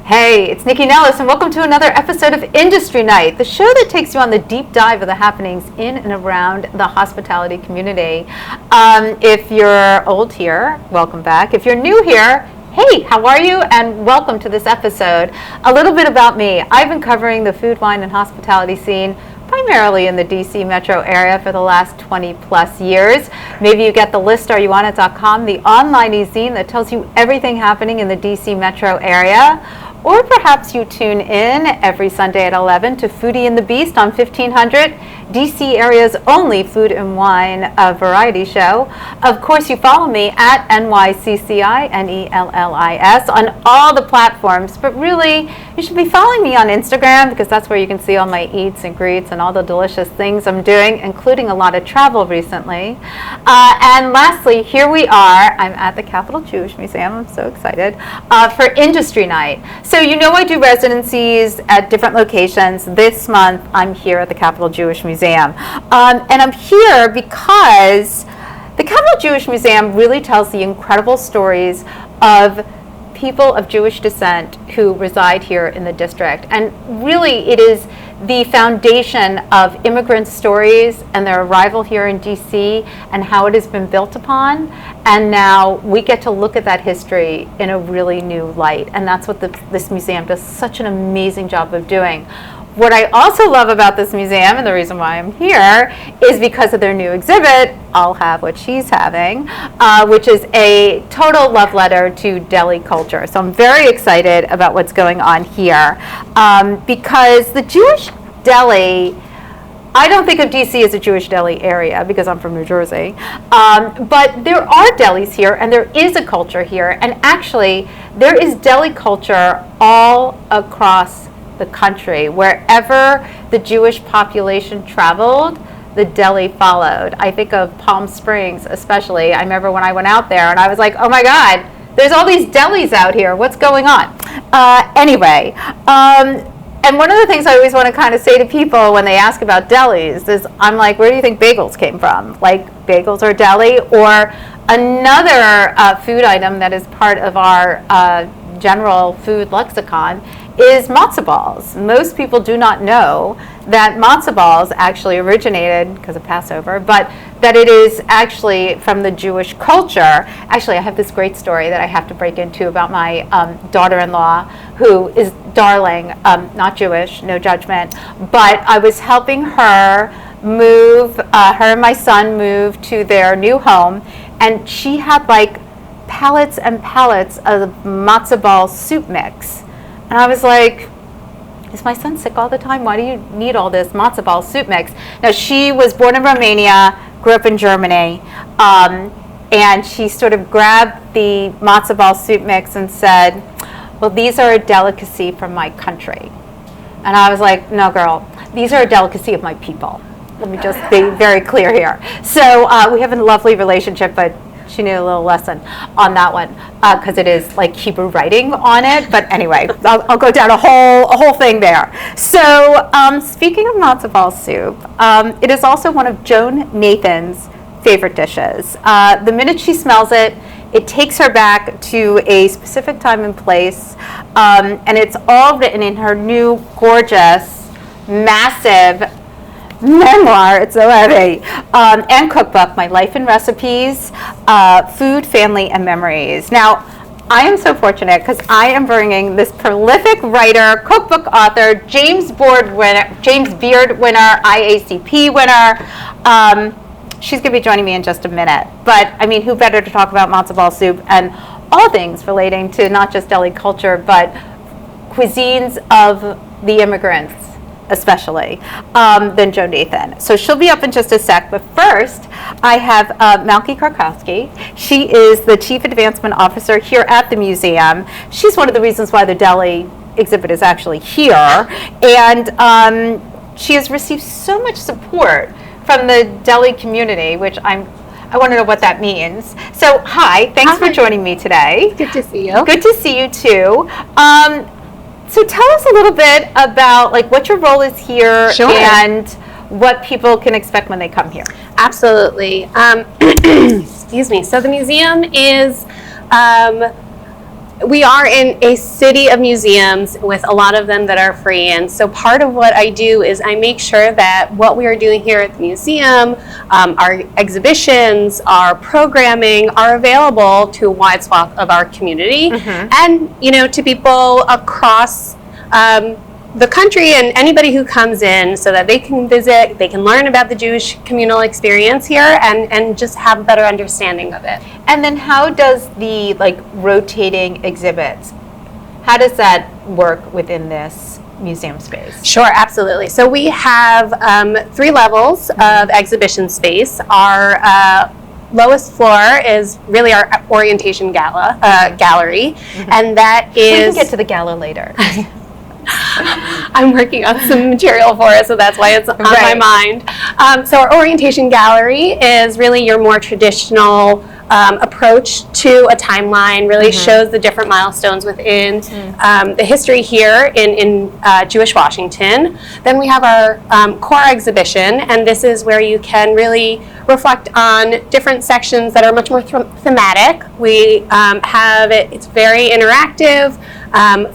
Hey, it's Nycci Nellis, and welcome to another episode of Industry Night, the show that takes you on the deep dive of the happenings in and around the hospitality community. If you're old here, welcome back. If you're new here, hey, how are you? And welcome to this episode. A little bit about me. I've been covering the food, wine, and hospitality scene primarily in the DC metro area for the last 20 plus years. Maybe you get the list, areyouonit.com, the online e-zine that tells you everything happening in the DC metro area. Or perhaps you tune in every Sunday at 11 to Foodie and the Beast on 1500, DC area's only food and wine variety show. Of course, you follow me at NYCCI, on all the platforms, but really, you should be following me on Instagram because that's where you can see all my eats and greets and all the delicious things I'm doing, including a lot of travel recently. And lastly, here we are. I'm at the Capital Jewish Museum. I'm so excited for Industry Night. So you know I do residencies at different locations. This month I'm here at the Capital Jewish Museum. And I'm here because the Capital Jewish Museum really tells the incredible stories of people of Jewish descent who reside here in the district. And really it is the foundation of immigrant stories and their arrival here in DC and how it has been built upon. And now we get to look at that history in a really new light. And that's what this museum does such an amazing job of doing. What I also love about this museum, and the reason why I'm here, is because of their new exhibit, I'll have what she's having, which is a total love letter to deli culture. So I'm very excited about what's going on here, because the Jewish Deli, I don't think of DC as a Jewish deli area because I'm from New Jersey, but there are delis here and there is a culture here, and actually there is deli culture all across the country. Wherever the Jewish population traveled, the deli followed. I think of Palm Springs especially. I remember when I went out there and I was like, oh my God, there's all these delis out here. What's going on? Anyway, and one of the things I always want to kind of say to people when they ask about delis is, I'm like, where do you think bagels came from? Like, bagels are deli? Or another food item that is part of our general food lexicon is matzo balls. Most people do not know that matzo balls actually originated because of Passover, but that it is actually from the Jewish culture. Actually, I have this great story that I have to break into about my daughter-in-law, who is darling, not Jewish, no judgment, but I was helping her move, her and my son moved to their new home, and she had like pallets and pallets of matzo ball soup mix. And I was like, is my son sick all the time? Why do you need all this matzo ball soup mix? Now, she was born in Romania, grew up in Germany, and she sort of grabbed the matzo ball soup mix and said, well, these are a delicacy from my country. And I was like, no, girl, these are a delicacy of my people. Let me just be very clear here. So we have a lovely relationship, but she knew a little lesson on that one because it is like Hebrew writing on it. But anyway, I'll go down a whole thing there. So speaking of matzo ball soup, it is also one of Joan Nathan's favorite dishes. The minute she smells it, it takes her back to a specific time and place, and it's all written in her new gorgeous, massive memoir, it's so heavy, and cookbook, My Life and Recipes, Food, Family, and Memories. Now, I am so fortunate because I am bringing this prolific writer, cookbook author, James Beard winner, IACP winner. She's going to be joining me in just a minute. But, I mean, who better to talk about matzo ball soup and all things relating to not just deli culture, but cuisines of the immigrants, especially, than Joan Nathan. So she'll be up in just a sec, but first I have Malki Karkowski. She is the Chief Advancement Officer here at the museum. She's one of the reasons why the deli exhibit is actually here, and she has received so much support from the deli community, which I want to know what that means. So hi, thanks for joining me today. Good to see you. Good to see you too. So tell us a little bit about like what your role is here. Sure. And what people can expect when they come here. Absolutely. Excuse me. So the museum is we are in a city of museums with a lot of them that are free, and so part of what I do is I make sure that what we are doing here at the museum, our exhibitions, our programming are available to a wide swath of our community, and to people across the country and anybody who comes in, so that they can visit, they can learn about the Jewish communal experience here and just have a better understanding of it. And then how does the rotating exhibits, how does that work within this museum space? Sure, absolutely. So we have 3 levels of exhibition space. Our lowest floor is really our orientation gallery, and that is... We can get to the gala later. I'm working on some material for it, so that's why it's on my mind. So our orientation gallery is really your more traditional approach to a timeline, really shows the different milestones within the history here in Jewish Washington. Then we have our core exhibition, and this is where you can really reflect on different sections that are much more thematic. We have it's very interactive,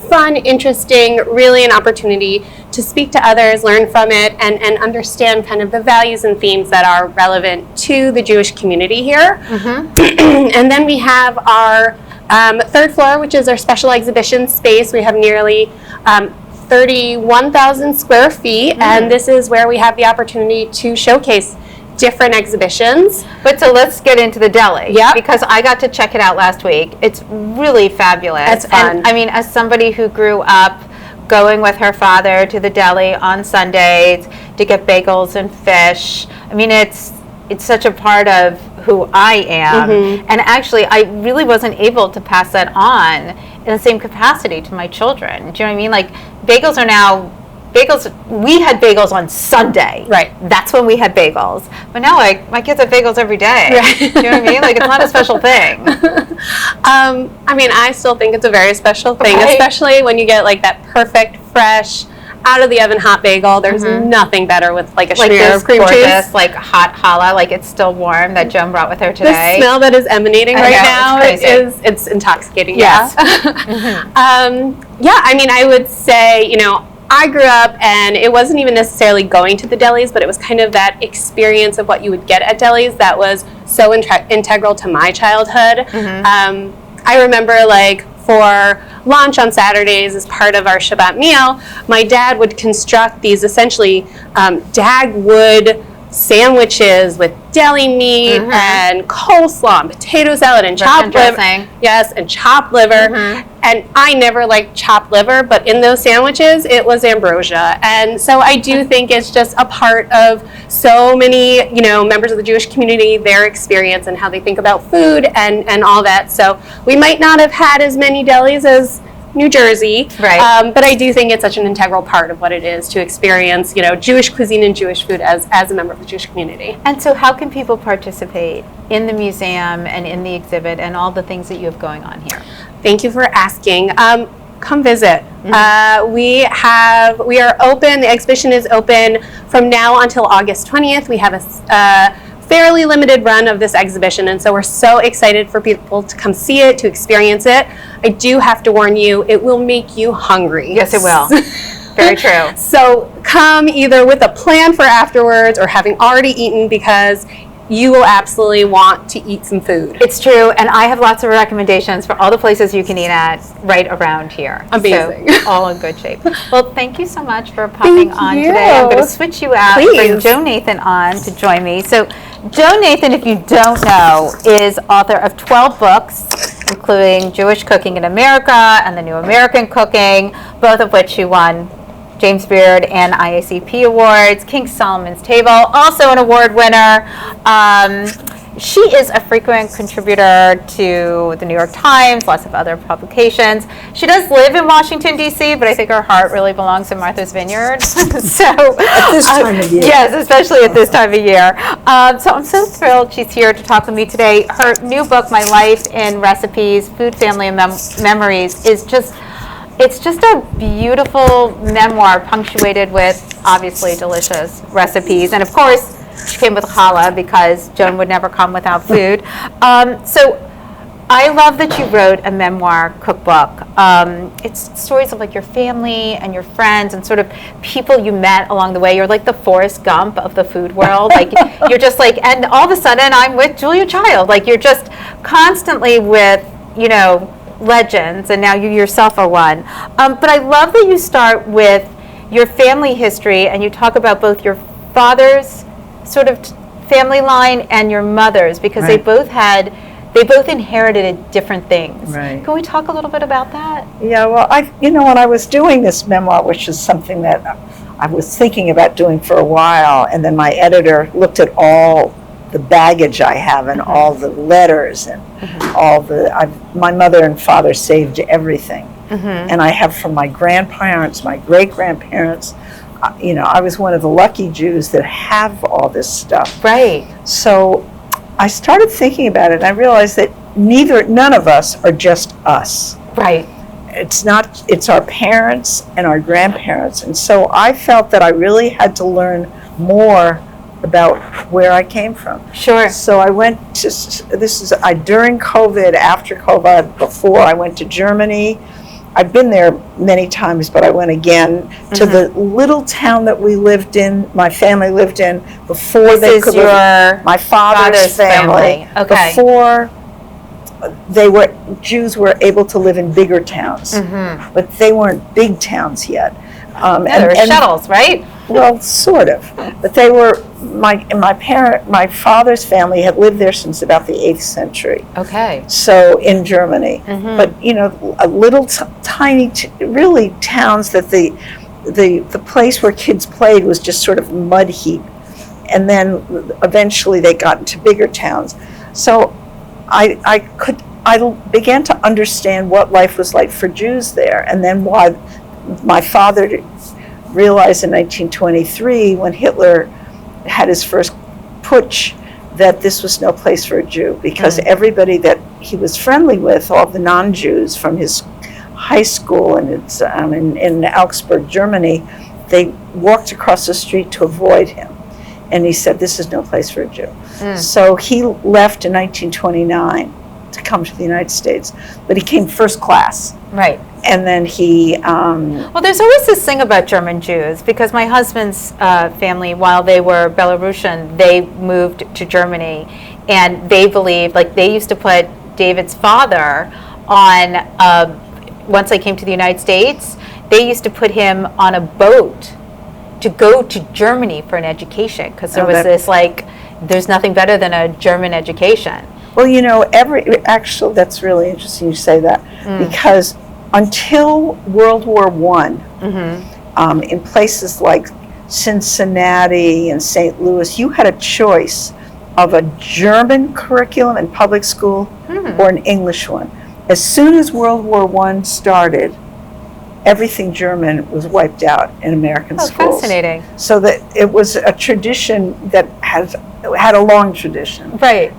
fun, interesting, really an opportunity to speak to others, learn from it, and understand kind of the values and themes that are relevant to the Jewish community here. And then we have our 3rd floor, which is our special exhibition space. We have nearly 31,000 square feet, and this is where we have the opportunity to showcase different exhibitions. But so let's get into the deli. Yeah. Because I got to check it out last week. It's really fabulous. It's fun. And I mean, as somebody who grew up going with her father to the deli on Sundays to get bagels and fish, I mean, it's such a part of who I am. And actually, I really wasn't able to pass that on in the same capacity to my children. Do you know what I mean? Like, we had bagels on Sunday. Right. That's when we had bagels. But now, my kids have bagels every day. Right. Do you know what I mean? Like, it's not a special thing. I mean, I still think it's a very special thing, Right. especially when you get that perfect, fresh, out of the oven hot bagel. There's nothing better with a schmear of cream gorgeous, cheese. hot challah, it's still warm that Joan brought with her today. The smell that is emanating right now it's crazy. it's intoxicating. Yes. Yeah, I mean, I would say, I grew up and it wasn't even necessarily going to the delis, but it was kind of that experience of what you would get at delis that was so integral to my childhood. I remember for lunch on Saturdays as part of our Shabbat meal, my dad would construct these essentially Dagwood sandwiches with deli meat and coleslaw and potato salad and chopped liver. Yes, and chopped liver. And I never liked chopped liver, but in those sandwiches, it was ambrosia. And so I do think it's just a part of so many, members of the Jewish community, their experience and how they think about food and all that. So we might not have had as many delis as New Jersey, right? But I do think it's such an integral part of what it is to experience, Jewish cuisine and Jewish food as a member of the Jewish community. And so how can people participate in the museum and in the exhibit and all the things that you have going on here? Thank you for asking. Come visit. We are open. The exhibition is open from now until August 20th. We have a fairly limited run of this exhibition, and so we're so excited for people to come see it, to experience it. I do have to warn you, it will make you hungry. Yes, it will. Very true. So come either with a plan for afterwards or having already eaten, because you will absolutely want to eat some food. It's true, and I have lots of recommendations for all the places you can eat at right around here. Amazing. So, all in good shape. Well, thank you so much for popping Thank on you. today. I'm going to switch you out, Please. bring Joan Nathan on to join me. So, Joan Nathan, if you don't know, is author of 12 books, including Jewish Cooking in America and The New American Cooking, both of which she won James Beard and IACP Awards, King Solomon's Table, also an award winner. She is a frequent contributor to the New York Times, lots of other publications. She does live in Washington, D.C., but I think her heart really belongs in Martha's Vineyard. So at this time of year. Yes, especially at this time of year. So I'm so thrilled she's here to talk with me today. Her new book, My Life in Recipes, Food, Family, and Memories, is just... It's just a beautiful memoir punctuated with obviously delicious recipes. And of course, she came with challah because Joan would never come without food. So I love that you wrote a memoir cookbook. It's stories of like your family and your friends and sort of people you met along the way. You're like the Forrest Gump of the food world. Like you're just like, and all of a sudden I'm with Julia Child. Like you're just constantly with, legends, and now you yourself are one. But I love that you start with your family history and you talk about both your father's sort of family line and your mother's, because they both inherited different things. Right. Can we talk a little bit about that? Yeah, well, when I was doing this memoir, which is something that I was thinking about doing for a while, and then my editor looked at all the baggage I have and all the letters and my mother and father saved everything. And I have from my grandparents, my great-grandparents, I was one of the lucky Jews that have all this stuff. Right. So I started thinking about it, and I realized that none of us are just us. Right. It's our parents and our grandparents. And so I felt that I really had to learn more about where I came from. Sure. So I went to, during COVID, after COVID, before I went to Germany. I've been there many times, but I went again to the little town that we lived in, my family lived in, before my father's family. Okay. Before Jews were able to live in bigger towns, but they weren't big towns yet. There were shuttles, right? Well, sort of, but they were. My father's family had lived there since about the 8th century. Okay. So in Germany, but a little tiny, really towns that the place where kids played was just sort of mud heap, and then eventually they got into bigger towns. So I began to understand what life was like for Jews there, and then why my father realized in 1923, when Hitler had his first putsch, that this was no place for a Jew, because everybody that he was friendly with, all the non-Jews from his high school and it's in Augsburg, Germany, they walked across the street to avoid him. And he said, this is no place for a Jew. So he left in 1929 to come to the United States, but he came first class. Right. And then he... well, there's always this thing about German Jews, because my husband's family, while they were Belarusian, they moved to Germany, and they believed, like they used to put David's father on, once they came to the United States, they used to put him on a boat to go to Germany for an education, because there was this like, there's nothing better than a German education. Well, actually, that's really interesting you say that, because until World War I, in places like Cincinnati and St. Louis, you had a choice of a German curriculum in public school or an English one. As soon as World War I started, everything German was wiped out in American schools. Fascinating. So that it was a tradition that had a long tradition. Right.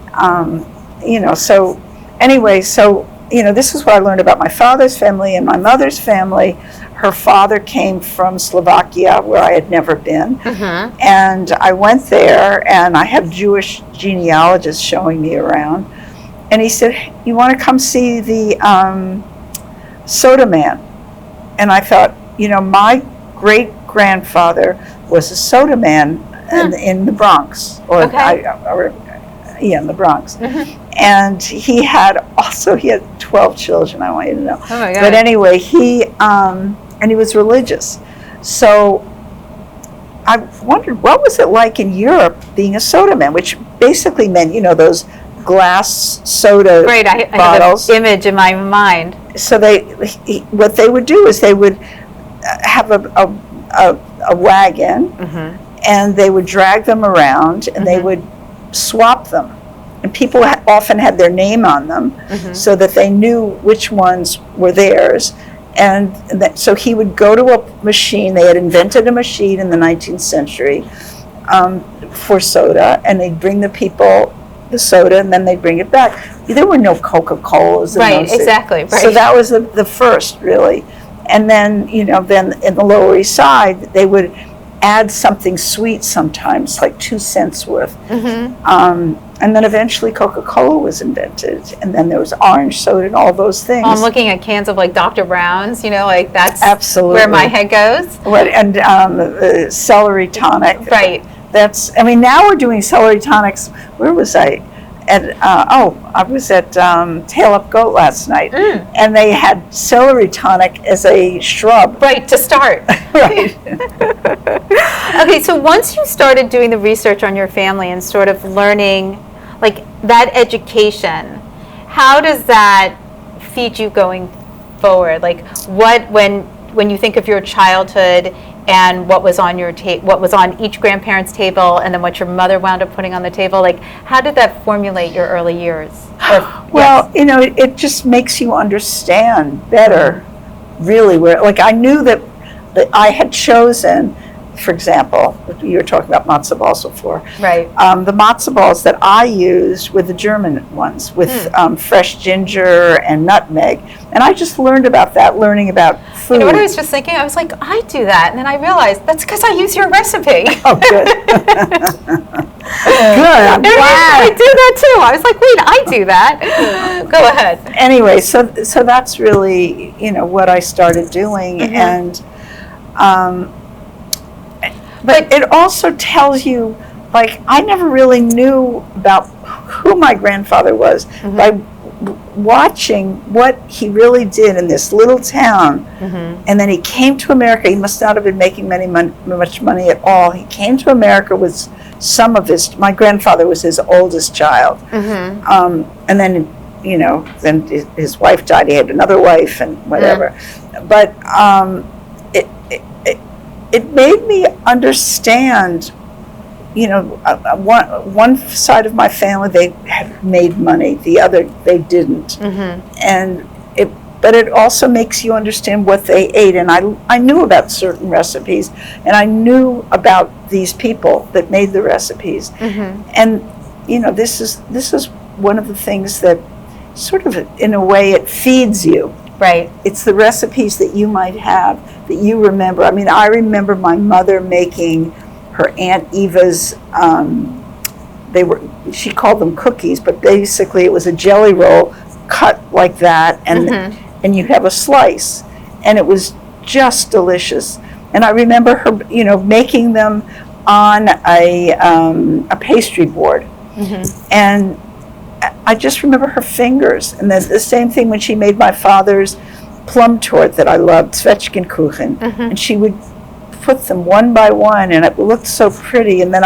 So anyway, this is what I learned about my father's family and my mother's family. Her father came from Slovakia, where I had never been. And I went there, and I have Jewish genealogists showing me around. And he said, you want to come see the soda man? And I thought, my great-grandfather was a soda man in the Bronx. In the Bronx. And he had 12 children, I want you to know. Oh my God. But anyway, he was religious. So I wondered, what was it like in Europe being a soda man, which basically meant, those glass soda Great, I bottles. have an image in my mind. So what they would do is they would have a wagon, and they would drag them around, and they would swap them. And people often had their name on them, so that they knew which ones were theirs. And so he would go to a machine. They had invented a machine in the 19th century for soda, and they'd bring the people the soda, and then they'd bring it back. There were no Coca-Colas. Right, exactly. Right. So that was the first, really. And then, then in the Lower East Side, they would add something sweet sometimes, like 2 cents worth. And then eventually Coca-Cola was invented, and then there was orange soda and all those things. I'm looking at cans of like Dr. Brown's, like that's Absolutely where my head goes. And celery tonic. Right. Now we're doing celery tonics. Where was I? I was at Tail Up Goat last night, and they had celery tonic as a shrub. Right, to start. Right. Okay, so once you started doing the research on your family and sort of learning, like that education, how does that feed you going forward? Like, when you think of your childhood and what was on your what was on each grandparent's table, and then what your mother wound up putting on the table, like how did that formulate your early years? Well, it just makes you understand better, really. Where, like, I knew that I had chosen, for example, you were talking about matzo balls before. Right. The matzo balls that I used were the German ones with fresh ginger and nutmeg. And I just learned about that, learning about food. You know what I was just thinking? I was like, I do that. And then I realized that's because I use your recipe. Oh, good. Good, I'm glad. I do that too. I was like, wait, I do that. Go ahead. Anyway, so that's really, what I started doing. And but it also tells you, like, I never really knew about who my grandfather was by watching what he really did in this little town. And then he came to America. He must not have been making much money at all. He came to America with some of my grandfather was his oldest child. And then, then his wife died. He had another wife and whatever. But it made me understand, one side of my family, they had made money, the other, they didn't. And but it also makes you understand what they ate. And I knew about certain recipes, and I knew about these people that made the recipes. And, this is one of the things that sort of, in a way, it feeds you. Right. It's the recipes that you might have that you remember. I mean, I remember my mother making her Aunt Eva's, she called them cookies, but basically it was a jelly roll cut like that, and you have a slice, and it was just delicious. And I remember her, making them on a pastry board. And I just remember her fingers. And then the same thing when she made my father's plum torte that I loved, Zwetschgenkuchen. And she would put them one by one, and it looked so pretty. And then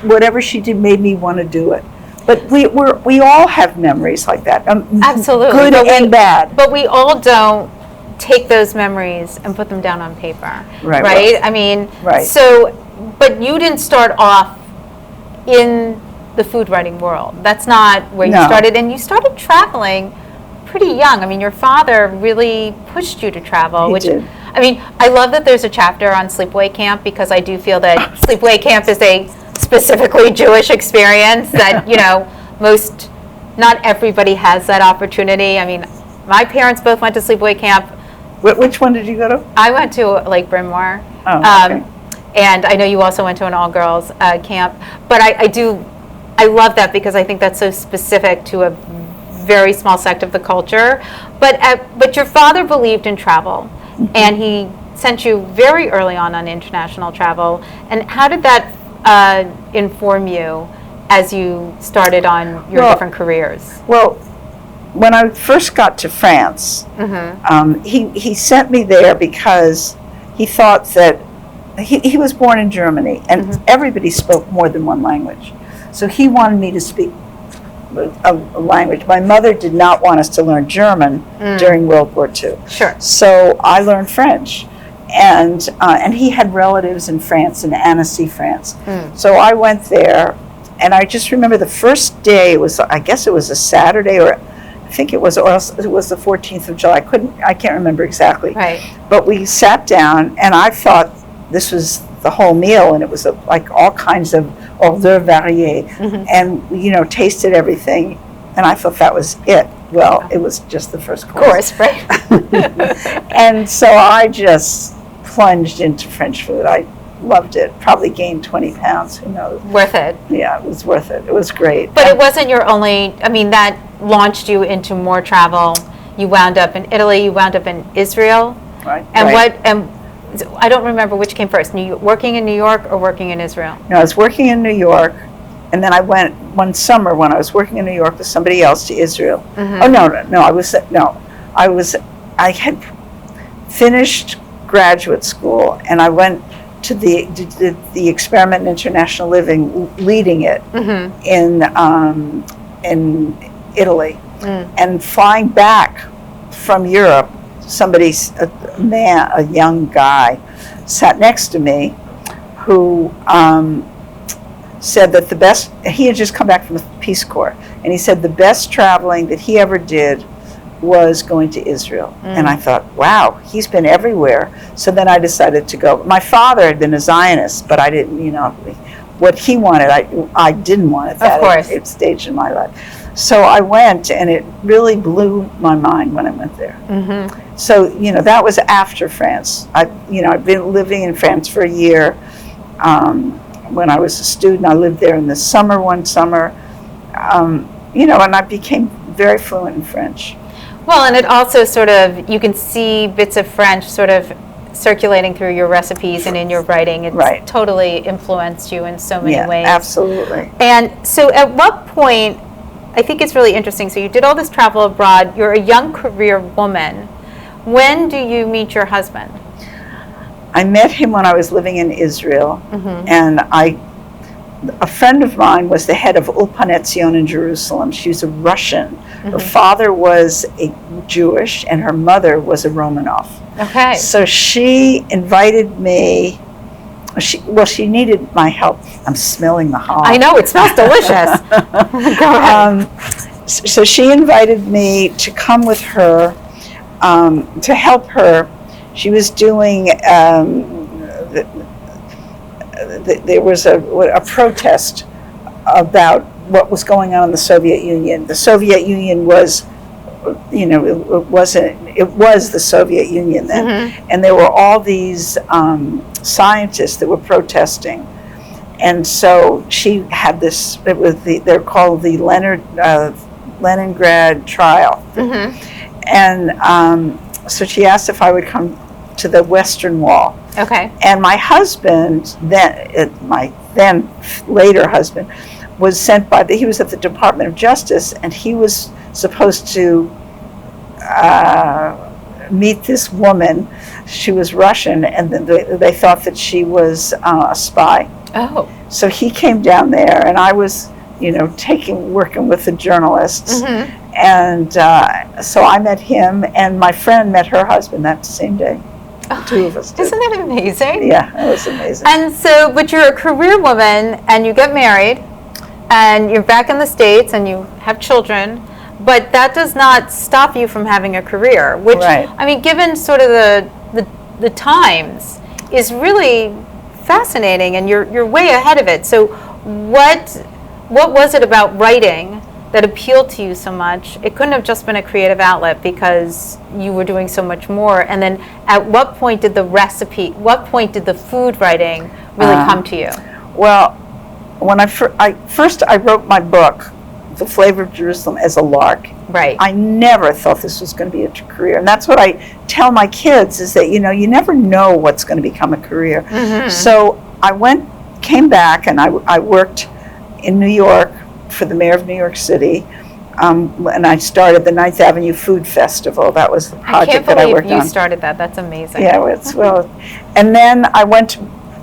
whatever she did made me want to do it. But we all have memories like that. Absolutely. Good and bad. But we all don't take those memories and put them down on paper. Right? Well, I mean, right. So, but you didn't start off in the food writing world. That's not where you started. And you started traveling pretty young. I mean, your father really pushed you to travel. He did. I mean, I love that there's a chapter on sleepaway camp, because I do feel that sleepaway camp is a specifically Jewish experience that, not everybody has that opportunity. I mean, my parents both went to sleepaway camp. Which one did you go to? I went to Lake Memoir. Oh, okay. And I know you also went to an all-girls camp. But I love that, because I think that's so specific to a very small sect of the culture. But your father believed in travel, and he sent you very early on international travel. And how did that inform you as you started on your different careers? Well, when I first got to France, he sent me there because he thought that he was born in Germany, and everybody spoke more than one language. So he wanted me to speak a language. My mother did not want us to learn German during World War II. Sure. So I learned French. And he had relatives in France, in Annecy, France. So I went there, and I just remember the first day, I guess it was a Saturday, or I think it was the 14th of July. I can't remember exactly. Right. But we sat down, and I thought this was the whole meal, and it was like all kinds of hors d'oeuvre variés, and tasted everything, and I thought that was it. Well, it was just the first course. Of course, right. And so I just plunged into French food. loved it. Probably gained 20 pounds, who knows. Worth it. Yeah, it was worth it. It was great. But it wasn't your only, I mean, that launched you into more travel. You wound up in Italy, you wound up in Israel. Right. And I don't remember which came first, working in New York or working in Israel? No, I was working in New York, and then I went one summer when I was working in New York with somebody else to Israel. Mm-hmm. Oh, I had finished graduate school, and I went to the Experiment in International Living, leading it in Italy, and flying back from Europe. A young guy, sat next to me, who said that he had just come back from the Peace Corps, and he said the best traveling that he ever did was going to Israel. And I thought, wow, he's been everywhere. So then I decided to go. My father had been a Zionist, but I didn't, what he wanted, I didn't want it that stage in my life. So I went, and it really blew my mind when I went there. Mm-hmm. So, that was after France. I've been living in France for a year. When I was a student, I lived there in the summer, one summer, and I became very fluent in French. Well, and it also you can see bits of French sort of circulating through your recipes and in your writing. It's totally influenced you in so many ways. Absolutely. And so at what point, I think it's really interesting, so you did all this travel abroad, you're a young career woman. When do you meet your husband? I met him when I was living in Israel, and a friend of mine was the head of Ulpan Etzion in Jerusalem. She was a Russian. Her father was a Jewish, and her mother was a Romanov. Okay. So she invited me. She needed my help. I'm smelling the hog. I know, it smells delicious. Go ahead. So she invited me to come with her to help her. She was doing, there was a protest about what was going on in the Soviet Union. The Soviet Union was, it was the Soviet Union then. And there were all these scientists that were protesting. And so she had this, they're called the Leningrad trial. And so she asked if I would come to the Western Wall. Okay. And my husband, my then later husband, was sent he was at the Department of Justice, and he was supposed to meet this woman. She was Russian, and then they thought that she was a spy. Oh. So he came down there, and I was, working with the journalists. And so I met him, and my friend met her husband that same day. The two of us did. Isn't that amazing? Yeah, it was amazing. And so, but you're a career woman, and you get married, and you're back in the States, and you have children, but that does not stop you from having a career, which, I mean, given sort of the times, is really fascinating, and you're way ahead of it. So what was it about writing that appealed to you so much? It couldn't have just been a creative outlet because you were doing so much more. And then at what point did the food writing really come to you? Well, when I wrote my book, The Flavor of Jerusalem, as a lark. Right. I never thought this was going to be a career. And that's what I tell my kids, is that, you never know what's going to become a career. So I came back, and I worked in New York for the mayor of New York City, and I started the 9th Avenue Food Festival. That was the project that I worked on. I can't believe you started that. That's amazing. Yeah, and then I went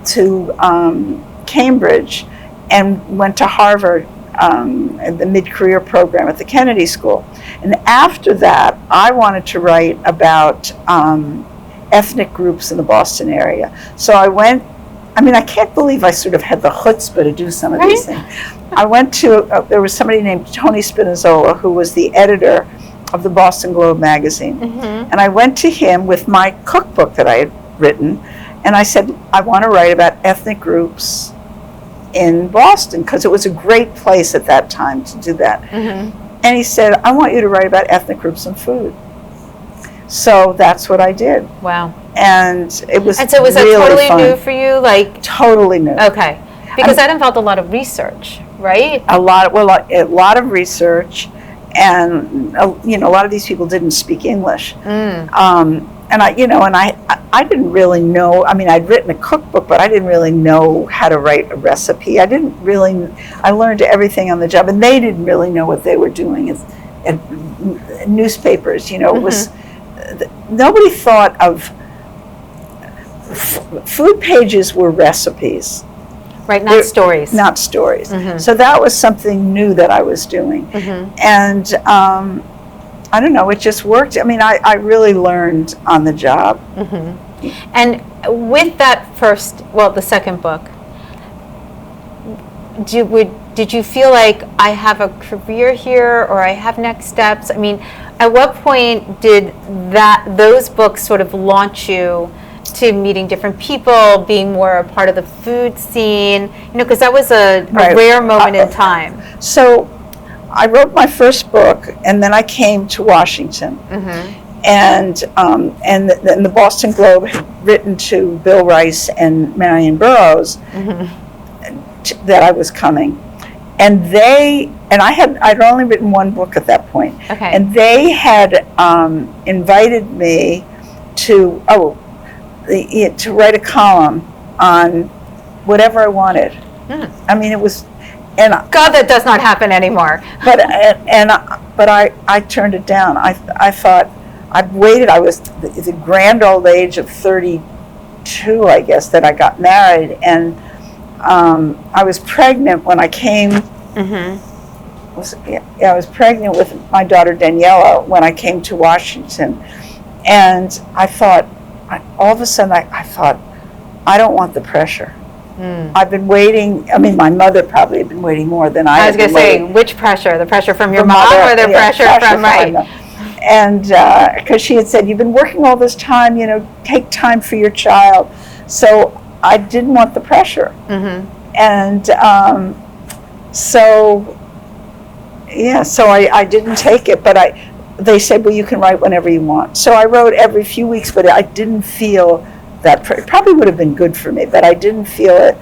to Cambridge and went to Harvard in the mid-career program at the Kennedy School. And after that, I wanted to write about ethnic groups in the Boston area. So I can't believe I sort of had the chutzpah to do some of these things. I went to, there was somebody named Tony Spinazzola, who was the editor of the Boston Globe magazine. And I went to him with my cookbook that I had written, and I said, I want to write about ethnic groups in Boston, because it was a great place at that time to do that. And he said, I want you to write about ethnic groups and food. So that's what I did. Wow. And it was And so was that really totally fun. new for you? Like, Totally new. okay. Because that involved a lot of research, right? A lot of research, and a lot of these people didn't speak English. And I didn't really know. I mean, I'd written a cookbook, but I didn't really know how to write a recipe. I learned everything on the job, and they didn't really know what they were doing. And newspapers, it was, nobody thought of, food pages were recipes. Right, not stories. Not stories. So that was something new that I was doing. And I don't know, it just worked. I mean, I really learned on the job. And with that the second book, did you feel like I have a career here, or I have next steps? I mean, at what point did those books sort of launch you to meeting different people, being more a part of the food scene? Because that was a rare moment in time. So I wrote my first book, and then I came to Washington. And then the Boston Globe had written to Bill Rice and Marion Burroughs that I was coming. And I'd only written one book at that point. Okay. And they had invited me to write a column on whatever I wanted. I mean, it was, and God, that does not happen anymore. But I turned it down. I thought, I'd waited. I was the grand old age of 32, I guess, that I got married, and I was pregnant when I came. I was pregnant with my daughter Daniela when I came to Washington, and I thought, all of a sudden, I thought, I don't want the pressure. I've been waiting. I mean, my mother probably had been waiting more than I was going to say, which pressure? The pressure from your mom, or the pressure from right? And because she had said, you've been working all this time, take time for your child. So I didn't want the pressure. And so I didn't take it, but they said, well, you can write whenever you want. So I wrote every few weeks, but I didn't feel that. It probably would have been good for me, but I didn't feel it.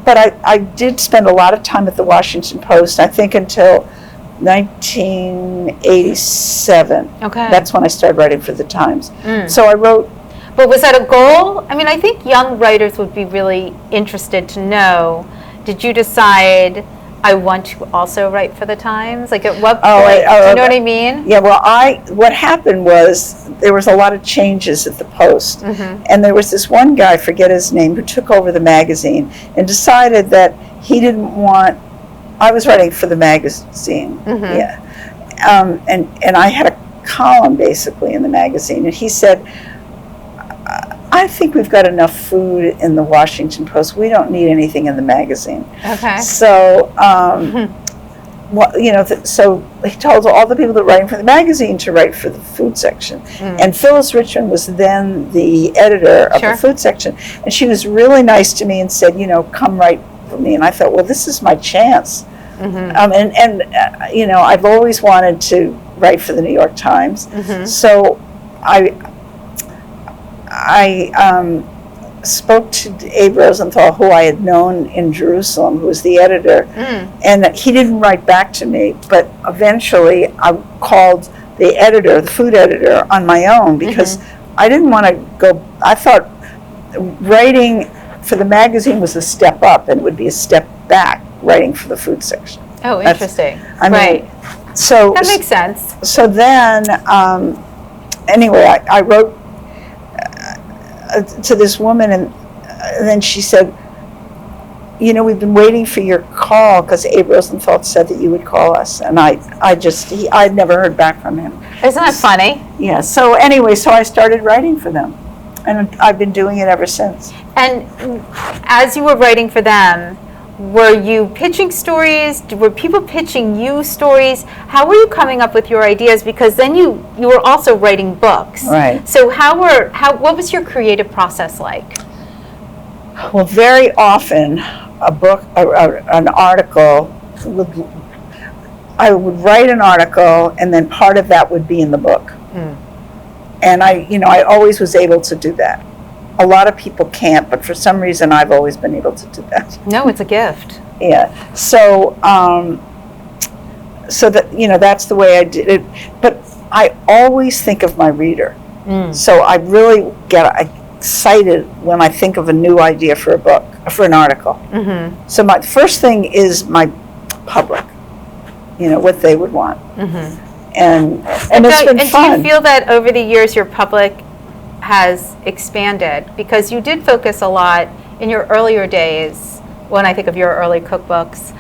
But I did spend a lot of time at the Washington Post, I think until 1987. Okay. That's when I started writing for the Times. So I wrote. But was that a goal? I mean, I think young writers would be really interested to know, did you decide, I want to also write for the Times? Like, at what point? Do you know what I mean? Yeah, well, what happened was there was a lot of changes at the Post. And there was this one guy, I forget his name, who took over the magazine and decided that he didn't want, I was writing for the magazine, and I had a column basically in the magazine, and he said, I think we've got enough food in the Washington Post. We don't need anything in the magazine. Okay. So, so he told all the people that were writing for the magazine to write for the food section. And Phyllis Richmond was then the editor of the food section. And she was really nice to me and said, come write for me. And I thought, well, this is my chance. I've always wanted to write for the New York Times. So I spoke to Abe Rosenthal, who I had known in Jerusalem, who was the editor, and he didn't write back to me, but eventually I called the editor, the food editor, on my own, because I didn't want to go. I thought writing for the magazine was a step up, and it would be a step back writing for the food section. Oh, interesting. Right. So that makes sense. So then, anyway, I wrote to this woman, and then she said, we've been waiting for your call because Abe Rosenthal said that you would call us, and I'd never heard back from him. Isn't that funny? Yeah. So anyway, so I started writing for them, and I've been doing it ever since. And as you were writing for them, were you pitching stories? Were people pitching you stories? How were you coming up with your ideas? Because then you were also writing books. Right. So what was your creative process like? Well, very often a book, an article, I would write an article, and then part of that would be in the book. And I always was able to do that. A lot of people can't, but for some reason I've always been able to do that. No, it's a gift. Yeah. So, so that, that's the way I did it. But I always think of my reader. So I really get excited when I think of a new idea for a book, for an article. So my first thing is my public, what they would want. And it's been fun. Do you feel that over the years your public has expanded? Because you did focus a lot in your earlier days, when I think of your early cookbooks,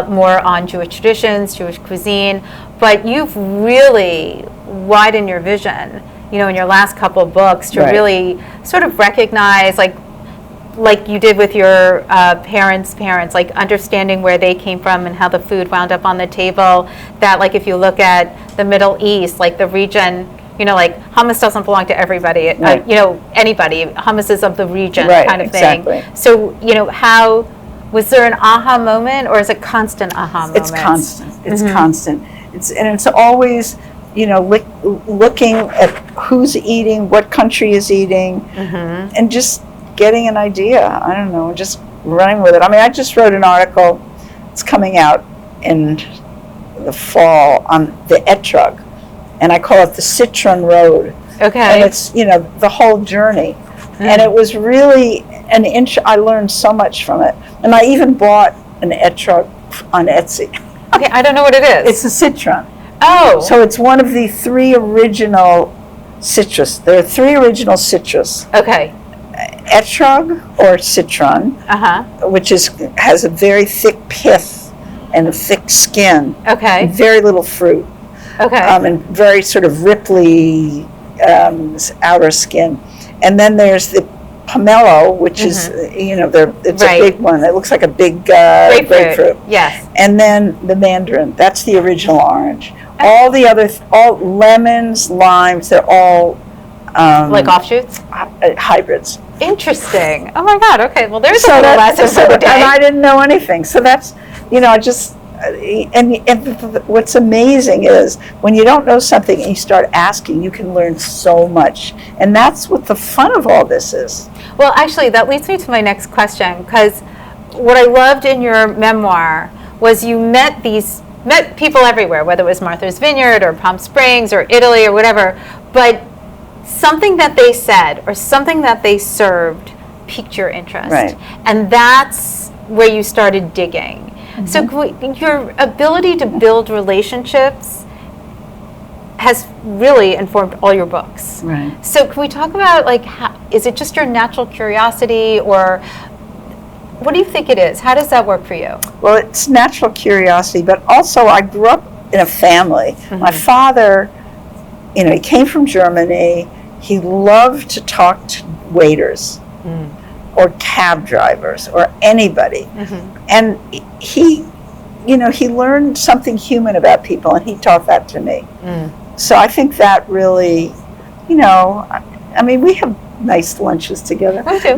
more on Jewish traditions, Jewish cuisine, but you've really widened your vision, in your last couple of books to really sort of recognize, like you did with your parents, like understanding where they came from and how the food wound up on the table, that like if you look at the Middle East, like the region, like hummus doesn't belong to everybody, anybody, hummus is of the region kind of thing. Exactly. So, how, was there an aha moment, or is it constant aha moment? It's constant. It's constant. It's always, looking at who's eating, what country is eating, and just getting an idea. I don't know, just running with it. I mean, I just wrote an article. It's coming out in the fall on the etrog, and I call it the Citron Road. Okay. And it's, the whole journey. And it was really I learned so much from it. And I even bought an etrog on Etsy. Okay, I don't know what it is. It's a citron. Oh. So it's one of the 3 original citrus. There are 3 original citrus. Okay. Etrog or citron, which has a very thick pith and a thick skin. Okay. And very little fruit. Okay. And very sort of ripply outer skin. And then there's the pomelo, which is, it's a big one. It looks like a big grapefruit. Yes. And then the mandarin. That's the original orange. All the other, all lemons, limes, they're all like offshoots? Hybrids. Interesting. Oh my God. Okay. Well, there's a little lesson for the day. And I didn't know anything. So that's, and what's amazing is when you don't know something and you start asking, you can learn so much. And that's what the fun of all this is. Well, actually, that leads me to my next question, because what I loved in your memoir was you met people everywhere, whether it was Martha's Vineyard or Palm Springs or Italy or whatever, but something that they said or something that they served piqued your interest. Right. And that's where you started digging. So your ability to build relationships has really informed all your books. Right. So can we talk about, is it just your natural curiosity, or what do you think it is? How does that work for you? Well, it's natural curiosity, but also I grew up in a family. My father, he came from Germany. He loved to talk to waiters. Or cab drivers or anybody. And he learned something human about people, and he taught that to me. So I think that really, I mean, we have nice lunches together. We do.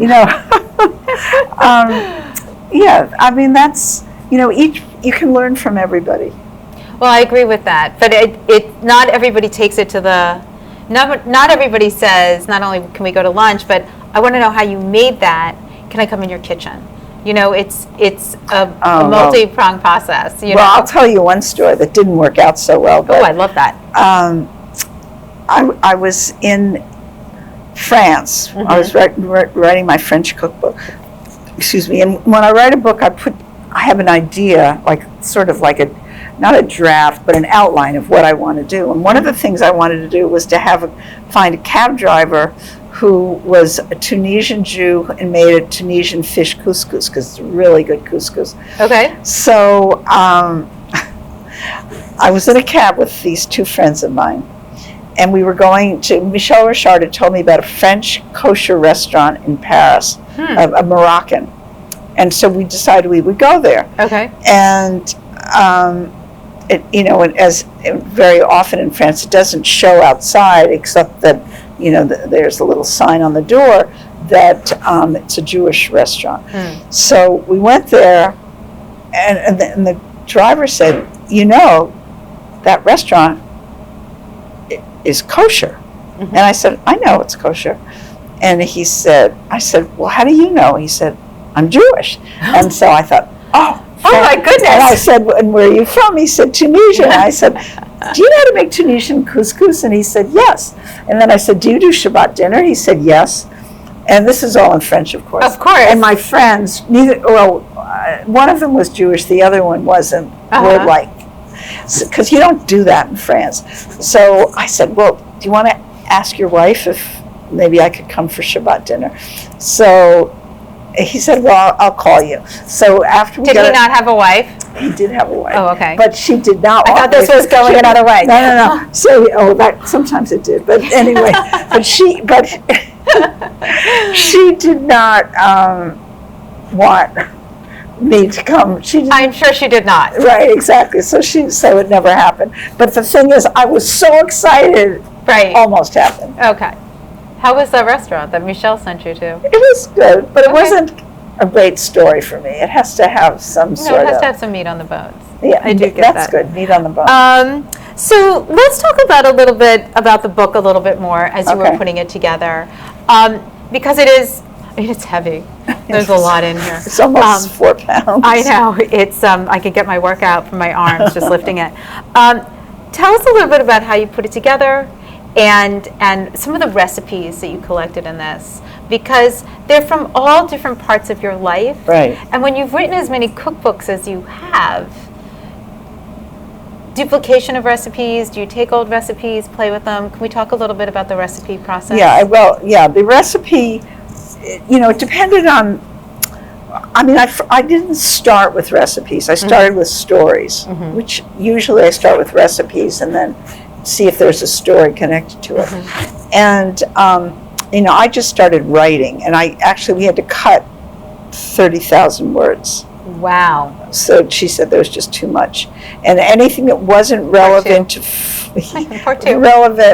Yeah, I mean, that's, you can learn from everybody. Well, I agree with that, but it not everybody takes it to not everybody says, not only can we go to lunch, but I want to know how you made that. Can I come in your kitchen? It's a multi-pronged process. Well, I'll tell you one story that didn't work out so well. Oh, I love that. I was in France. I was writing my French cookbook. Excuse me. And when I write a book, I have an idea, not a draft, but an outline of what I want to do. And one of the things I wanted to do was to find a cab driver who was a Tunisian Jew and made a Tunisian fish couscous, because it's really good couscous. Okay. So I was in a cab with these 2 friends of mine, and we were going to, Michel Richard had told me about a French kosher restaurant in Paris, a Moroccan. And so we decided we would go there. Okay. And as very often in France, it doesn't show outside, except that, there's a little sign on the door that it's a Jewish restaurant. So we went there, and the driver said, that restaurant is kosher. And I said, I know it's kosher. And I said, well, how do you know? He said, I'm Jewish. And so I thought, oh my goodness. And I said, and where are you from? He said, Tunisia. And I said, do you know how to make Tunisian couscous? And he said, yes. And then I said, do you do Shabbat dinner? He said, yes. And this is all in French, of course. Of course. And my friends, one of them was Jewish, the other one wasn't. Were like, because you don't do that in France. So I said, well, do you want to ask your wife if maybe I could come for Shabbat dinner? So he said, well, I'll call you. So after we Did he not have a wife? He did have a wife. Oh, okay. But she did not. I thought this was going another way. No. So, that sometimes it did. But anyway, she did not want me to come. I'm sure she did not. Right, exactly. So it never happened. But the thing is, I was so excited. Right. Almost happened. Okay. How was that restaurant that Michelle sent you to? It was good, but it wasn't a great story for me. It has to have some sort of... it has to have some meat on the bones. Yeah, I do get that's that. Good, meat on the bone. So let's talk about a little bit about the book a little bit more as you were putting it together. Because it's heavy. There's a lot in here. It's almost 4 pounds. I know. It's I can get my workout from my arms just lifting it. Tell us a little bit about how you put it together and some of the recipes that you collected in this, because they're from all different parts of your life. Right. And when you've written as many cookbooks as you have, duplication of recipes, do you take old recipes, play with them? Can we talk a little bit about the recipe process? Yeah, the recipe, it depended on, I didn't start with recipes. I started with stories, which usually I start with recipes and then see if there's a story connected to it. And, I just started writing, and we had to cut 30,000 words. Wow. So she said there was just too much. And anything that wasn't relevant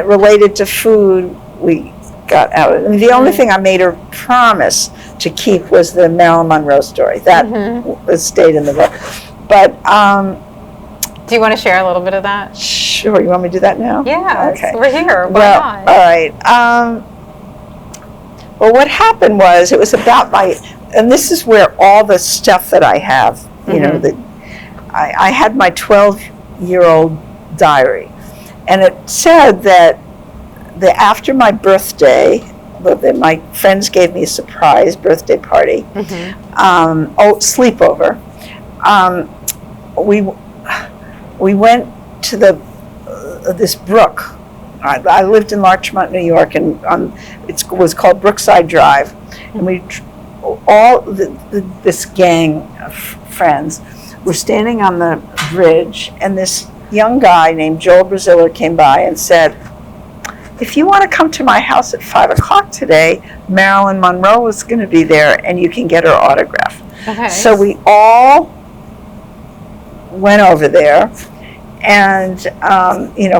related to food, we got out of it. And the only thing I made her promise to keep was the Marilyn Monroe story. That stayed in the book. But do you want to share a little bit of that? Sure. You want me to do that now? Yeah. Okay. We're here. Why not? All right. Well, what happened was it was about and this is where all the stuff that I have, I had my 12-year-old diary, and it said that after my birthday, my friends gave me a surprise birthday party, sleepover. We went to this brook. I lived in Larchmont, New York, and it was called Brookside Drive, and this gang of friends were standing on the bridge, and this young guy named Joel Braziller came by and said, if you want to come to my house at 5 o'clock today, Marilyn Monroe was going to be there, and you can get her autograph. Okay. So we all went over there and,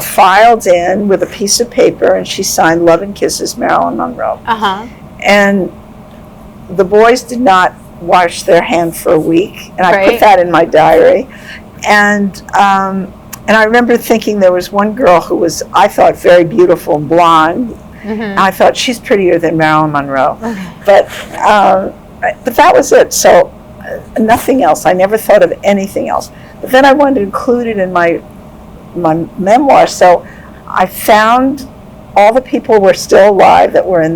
filed in with a piece of paper, and she signed Love and Kisses, Marilyn Monroe. And the boys did not wash their hand for a week, and I put that in my diary. And I remember thinking there was one girl who was, I thought, very beautiful and blonde. And I thought, she's prettier than Marilyn Monroe. But that was it. So nothing else. I never thought of anything else. But then I wanted to include it in my memoir. So I found all the people were still alive that were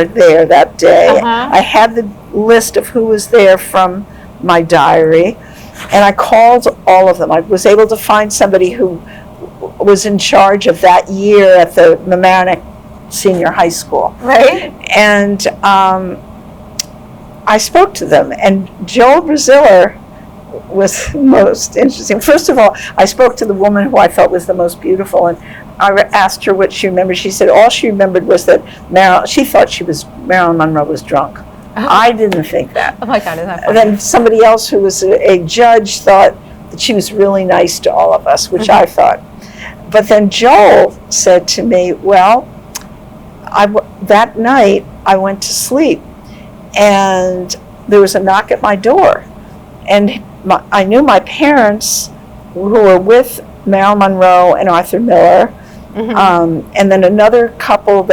there that day. I had the list of who was there from my diary, and I called all of them. I was able to find somebody who was in charge of that year at the Mamaroneck Senior High School. Right. And I spoke to them, and Joel Braziller was most interesting. First of all, I spoke to the woman who I thought was the most beautiful, and I asked her what she remembered. She said all she remembered was that she thought Marilyn Monroe was drunk. I didn't think that. Oh my God, isn't that funny? And then somebody else who was a judge thought that she was really nice to all of us, which I thought. But then Joel said to me, well, that night I went to sleep, and there was a knock at my door, and I knew my parents, who were with Marilyn Monroe and Arthur Miller, And then another couple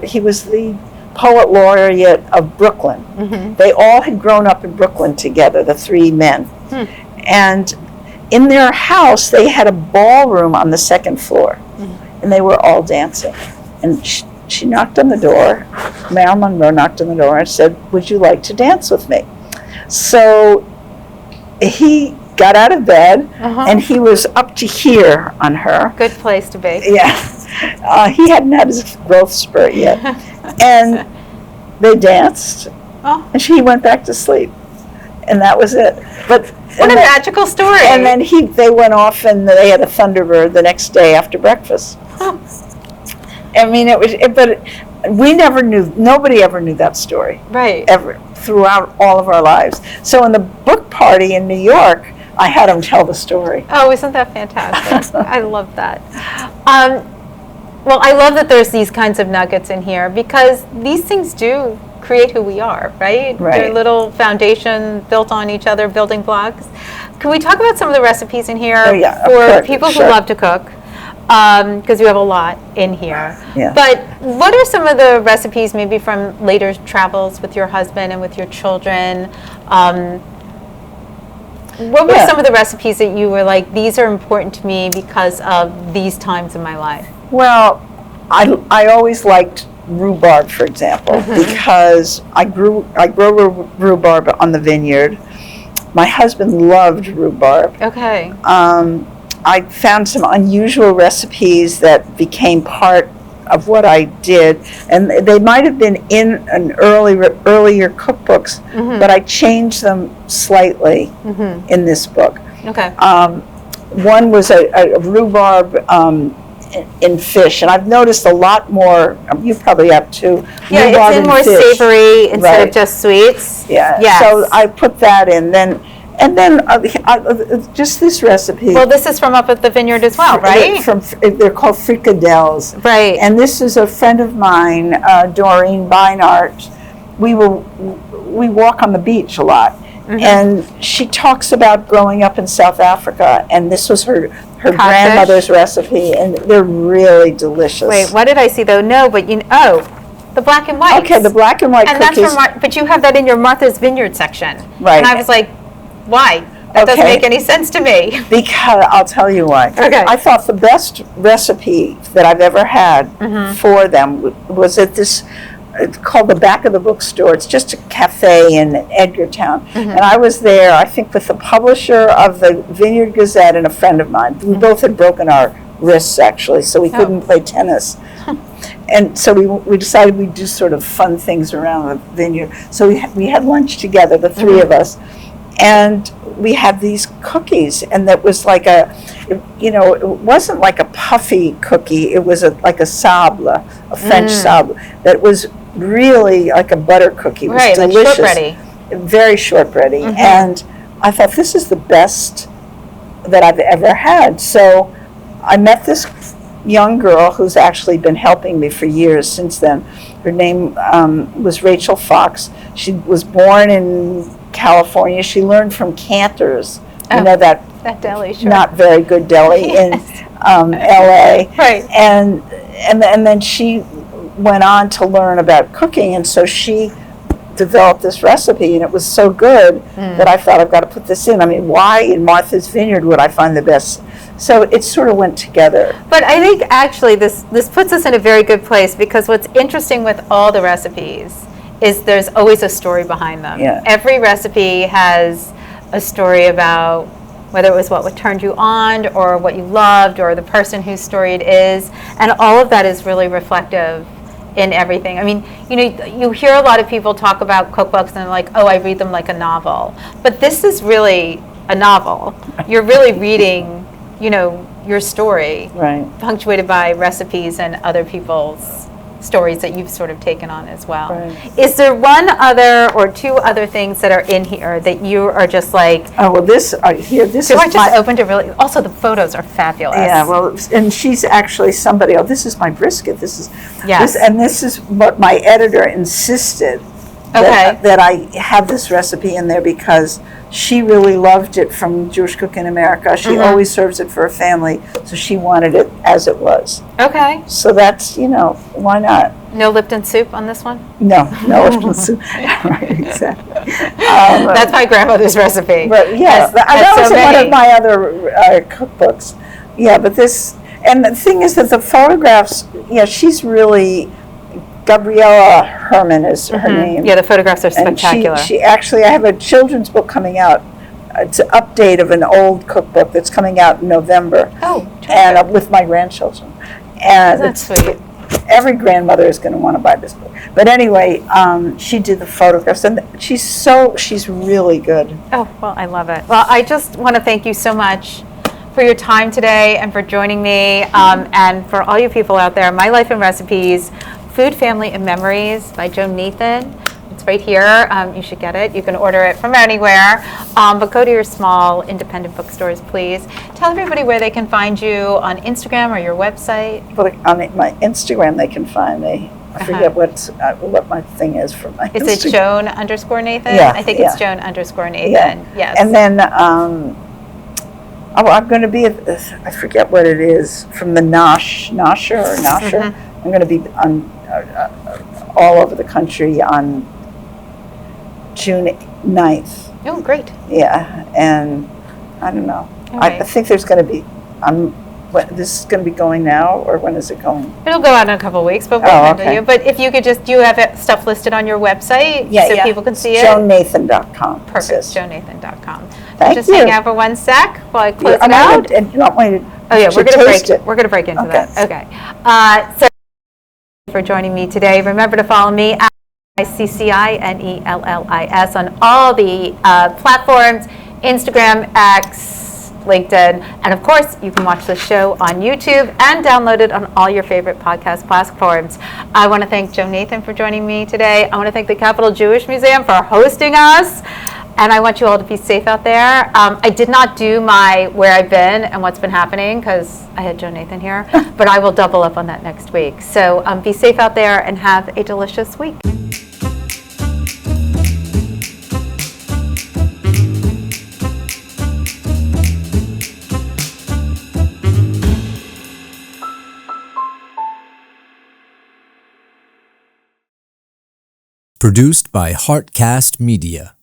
he was the poet laureate of Brooklyn. They all had grown up in Brooklyn together, the three men. And in their house, they had a ballroom on the second floor, and they were all dancing. And she knocked on the door, Marilyn Monroe knocked on the door and said, "Would you like to dance with me?" So he got out of bed, and he was up to here on her. Good place to be. Yeah. He hadn't had his growth spurt yet. And they danced, and she went back to sleep. And that was it. But what a magical story. And then they went off and they had a Thunderbird the next day after breakfast. I mean, but we never knew, nobody ever knew that story. Right. Ever, throughout all of our lives. So in the book party in New York, I had him tell the story. Oh, isn't that fantastic? I love that. Well, I love that there's these kinds of nuggets in here because these things do create who we are, right? They're little foundation built on each other, building blocks. Can we talk about some of the recipes in here for people who love to cook? Because you have a lot in here. Yeah. But what are some of the recipes maybe from later travels with your husband and with your children? What were some of the recipes that you were like, these are important to me because of these times in my life? Well, I always liked rhubarb, for example, because I grow rhubarb on the vineyard. My husband loved rhubarb. Okay. I found some unusual recipes that became part of what I did, and they might have been in an earlier cookbooks, but I changed them slightly in this book. Okay. One was a rhubarb in fish, and I've noticed a lot more. You probably have too. Yeah, rhubarb it's in more fish. Savory instead of just sweets. Yeah. Yes. So I put that in. Then just this recipe. Well, this is from up at the vineyard as well, right? They're called fricadelles. Right. And this is a friend of mine, Doreen Beinart. We walk on the beach a lot. And she talks about growing up in South Africa, and this was her grandmother's recipe, and they're really delicious. Wait, what did I see though? No, but the black and white. Okay, the black and white cookies. That's from but you have that in your Martha's Vineyard section. Right. And I was like, why? That doesn't make any sense to me. Because I'll tell you why. Okay. I thought the best recipe that I've ever had for them was at this. It's called the Back of the Bookstore. It's just a cafe in Edgartown. And I was there, I think, with the publisher of the Vineyard Gazette and a friend of mine. We both had broken our wrists, actually, so we couldn't play tennis. And so we decided we'd do sort of fun things around the vineyard. So we had lunch together, the three of us. And we had these cookies, and that was like it wasn't like a puffy cookie. It was like a sable, a French sable, that was really like a butter cookie. It was delicious. Like shortbready. Very shortbready. And I thought, this is the best that I've ever had. So I met this young girl who's actually been helping me for years since then. Her name was Rachel Fox. She was born in California. She learned from Cantor's, that deli, sure. Not very good deli in LA. Right. And then she went on to learn about cooking, and so she developed this recipe, and it was so good that I thought, I've got to put this in. I mean, why in Martha's Vineyard would I find the best? So it sort of went together. But I think actually this puts us in a very good place, because what's interesting with all the recipes is there's always a story behind them. Yeah. Every recipe has a story about whether it was what turned you on, or what you loved, or the person whose story it is, and all of that is really reflective in everything. I mean, you hear a lot of people talk about cookbooks and they're like, oh, I read them like a novel. But this is really a novel. You're really reading, your story, Right. punctuated by recipes and other people's stories that you've sort of taken on as well. Right. Is there one other or two other things that are in here that you are just like, Oh, well, this is so I just open to really, also the photos are fabulous. Yeah, well, and she's actually somebody. Oh, this is my brisket. This is Yes. this is what my editor insisted that I have this recipe in there because she really loved it from Jewish Cook in America. She always serves it for a family, so she wanted it as it was. Okay. So that's, why not? No Lipton soup on this one? No Lipton soup. Right, exactly. That's my grandmother's recipe. But yeah, that was in one of my other cookbooks. Yeah, but and the thing is that the photographs, she's really, Gabriella Herman is her name. Yeah, the photographs are spectacular. And she actually, I have a children's book coming out. It's an update of an old cookbook that's coming out in November. Oh, terrific. And with my grandchildren. And that's sweet. Every grandmother is going to want to buy this book. But anyway, she did the photographs, and she's really good. Oh, well, I love it. Well, I just want to thank you so much for your time today and for joining me, and for all you people out there. My Life and Recipes, Food, Family, and Memories by Joan Nathan. It's right here. You should get it. You can order it from anywhere, but go to your small independent bookstores, please. Tell everybody where they can find you on Instagram or your website. Well, on my Instagram, they can find me. I forget what my thing is for my Instagram. Is it Joan_Nathan? Yeah, I think it's Joan_Nathan. Yeah. Yes. And then I'm going to be, I forget what it is, from the Nosher. I'm going to be on all over the country on June 9th. Oh, great. Yeah, and I don't know. Right. I think there's going to be, this is going to be going now, or when is it going? It'll go out in a couple of weeks, but we'll handle you. But if you could do you have stuff listed on your website so people can see it? JoanNathan.com. Perfect, JoanNathan.com. Thank just you. hang out for one sec while I close it out. And you want me to we're going to break it. We're going to break into that. Okay. So for joining me today. Remember to follow me at ICCINELLIS on all the platforms, Instagram, X, LinkedIn, and of course you can watch the show on YouTube and download it on all your favorite podcast platforms. I want to thank Joan Nathan for joining me today. I want to thank the Capital Jewish Museum for hosting us. And I want you all to be safe out there. I did not do my where I've been and what's been happening because I had Joan Nathan here, but I will double up on that next week. So be safe out there and have a delicious week. Produced by Heartcast Media.